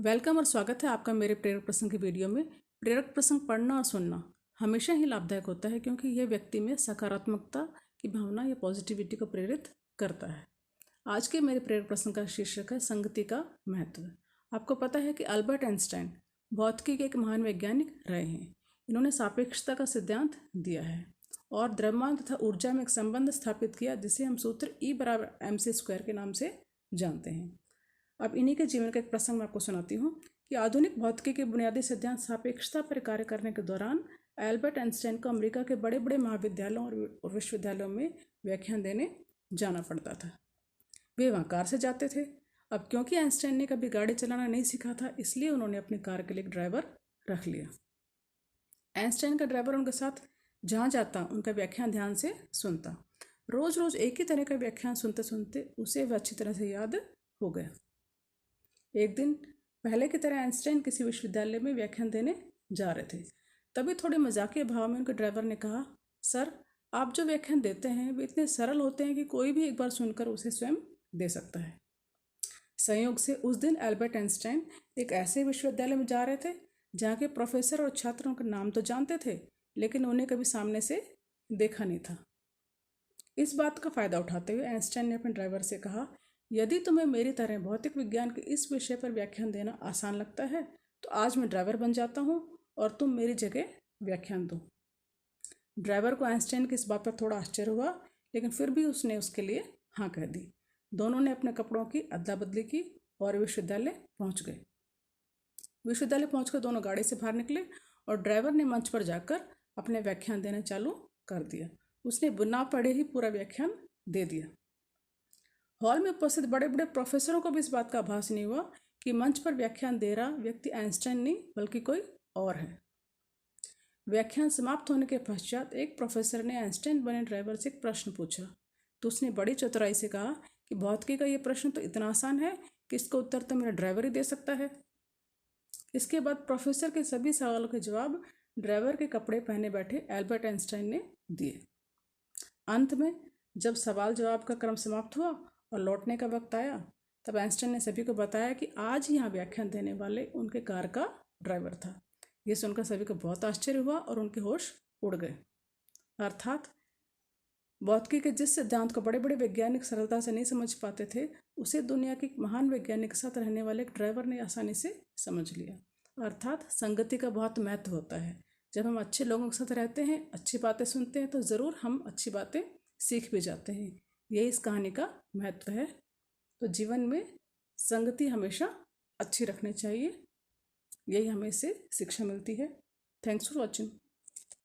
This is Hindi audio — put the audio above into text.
वेलकम और स्वागत है आपका मेरे प्रेरक प्रसंग की वीडियो में। प्रेरक प्रसंग पढ़ना और सुनना हमेशा ही लाभदायक होता है क्योंकि यह व्यक्ति में सकारात्मकता की भावना या पॉजिटिविटी को प्रेरित करता है। आज के मेरे प्रेरक प्रसंग का शीर्षक है संगति का महत्व। आपको पता है कि अल्बर्ट आइंस्टाइन भौतिकी के एक महान वैज्ञानिक रहे हैं। इन्होंने सापेक्षता का सिद्धांत दिया है और द्रव्यमान तथा ऊर्जा में एक संबंध स्थापित किया जिसे हम सूत्र E=mc² के नाम से जानते हैं। अब इन्हीं के जीवन का एक प्रसंग मैं आपको सुनाती हूँ कि आधुनिक भौतिकी के बुनियादी सिद्धांत सापेक्षता पर कार्य करने के दौरान एल्बर्ट आइंस्टाइन को अमेरिका के बड़े बड़े महाविद्यालयों और विश्वविद्यालयों में व्याख्यान देने जाना पड़ता था। वे वहाँ कार से जाते थे। अब क्योंकि आइंस्टाइन ने कभी गाड़ी चलाना नहीं सीखा था, इसलिए उन्होंने अपनी कार के लिए एक ड्राइवर रख लिया। आइंस्टाइन का ड्राइवर उनके साथ जहाँ जाता उनका व्याख्यान ध्यान से सुनता। रोज़ रोज़ एक ही तरह का व्याख्यान सुनते सुनते उसे वह अच्छी तरह से याद हो गया। एक दिन पहले की तरह आइंस्टाइन किसी विश्वविद्यालय में व्याख्यान देने जा रहे थे। तभी थोड़े मजाकिया भाव में उनके ड्राइवर ने कहा, सर, आप जो व्याख्यान देते हैं वे इतने सरल होते हैं कि कोई भी एक बार सुनकर उसे स्वयं दे सकता है। संयोग से उस दिन एल्बर्ट आइंस्टाइन एक ऐसे विश्वविद्यालय में जा रहे थे जहाँ के प्रोफेसर और छात्र उनका नाम तो जानते थे, लेकिन उन्हें कभी सामने से देखा नहीं था। इस बात का फ़ायदा उठाते हुए आइंस्टाइन ने अपने ड्राइवर से कहा, यदि तुम्हें मेरी तरह भौतिक विज्ञान के इस विषय पर व्याख्यान देना आसान लगता है तो आज मैं ड्राइवर बन जाता हूँ और तुम मेरी जगह व्याख्यान दो। ड्राइवर को आइंस्टाइन की इस बात पर थोड़ा आश्चर्य हुआ, लेकिन फिर भी उसने उसके लिए हाँ कह दी। दोनों ने अपने कपड़ों की अदला बदली की और विश्वविद्यालय पहुँच गए। विश्वविद्यालय पहुँचकर दोनों गाड़ी से बाहर निकले और ड्राइवर ने मंच पर जाकर अपने व्याख्यान देना चालू कर दिया। उसने बिना पढ़े ही पूरा व्याख्यान दे दिया। हॉल में उपस्थित बड़े बड़े प्रोफेसरों को भी इस बात का आभास नहीं हुआ कि मंच पर व्याख्यान दे रहा व्यक्ति आइंस्टाइन नहीं बल्कि कोई और है। व्याख्यान समाप्त होने के पश्चात एक प्रोफेसर ने आइंस्टाइन बने ड्राइवर से एक प्रश्न पूछा तो उसने बड़ी चतुराई से कहा कि भौतिकी का ये प्रश्न तो इतना आसान है कि इसका उत्तर तो मेरा ड्राइवर ही दे सकता है। इसके बाद प्रोफेसर के सभी सवालों के जवाब ड्राइवर के कपड़े पहने बैठे एल्बर्ट आइंस्टाइन ने दिए। अंत में जब सवाल जवाब का क्रम समाप्त हुआ और लौटने का वक्त आया तब आइंस्टाइन ने सभी को बताया कि आज यहाँ व्याख्यान देने वाले उनके कार का ड्राइवर था। ये सुनकर सभी को बहुत आश्चर्य हुआ और उनके होश उड़ गए। अर्थात भौतिकी के जिस सिद्धांत को बड़े बड़े वैज्ञानिक सरलता से नहीं समझ पाते थे, उसे दुनिया के महान वैज्ञानिक के साथ रहने वाले एक ड्राइवर ने आसानी से समझ लिया। अर्थात संगति का बहुत महत्व होता है। जब हम अच्छे लोगों के साथ रहते हैं, अच्छी बातें सुनते हैं, तो ज़रूर हम अच्छी बातें सीख भी जाते हैं। यही इस कहानी का महत्व है। तो जीवन में संगति हमेशा अच्छी रखनी चाहिए, यही हमें इससे शिक्षा मिलती है। Thanks for watching.